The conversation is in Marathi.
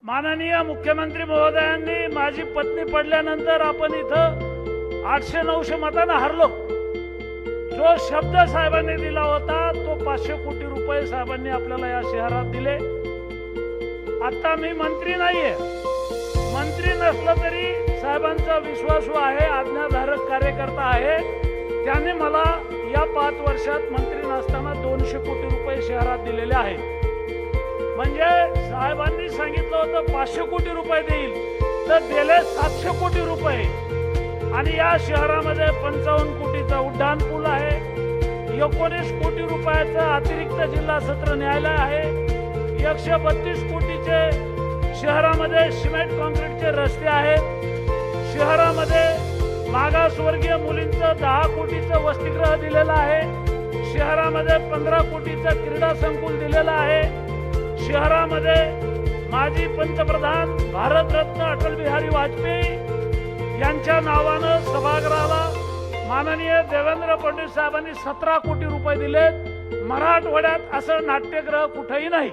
माननीय मुख्यमंत्री महोदयांनी माझी पत्नी पडल्यानंतर आपण इथं 800-900 मतांना हरलो। जो शब्द साहेबांनी दिला होता तो 500 कोटी रुपये साहेबांनी आपल्याला या शहरात दिले। आता मी मंत्री नाहीये, मंत्री नसलं तरी साहेबांचा विश्वासू आहे, आज्ञाधारक कार्यकर्ता आहे। त्यांनी मला या 5 वर्षात मंत्री नसताना 200 कोटी रुपये शहरात दिलेले आहेत। म्हणजे साहेबांनी सांगितलं होतं 500 कोटी रुपये देईल, तर दिले 700 कोटी रुपये। आणि या शहरामध्ये 55 कोटीचा उड्डाण पूल आहे, 19 कोटी रुपयाचं अतिरिक्त जिल्हा सत्र न्यायालय आहे, 132 कोटीचे शहरामध्ये सिमेंट कॉन्क्रीटचे रस्ते आहेत, शहरामध्ये मागासवर्गीय मुलींचं 10 कोटीचं वसतिगृह दिलेलं आहे, शहरामध्ये 15 कोटीचं क्रीडा संकुल दिलेलं आहे, शहरामध्ये माजी पंतप्रधान भारतरत्न अटल बिहारी वाजपेयी यांच्या नावानं सभागृहाला माननीय देवेंद्र फडणवीस साहेबांनी 17 कोटी रुपये दिलेत। मराठवाड्यात असं नाट्यगृह कुठेही नाही।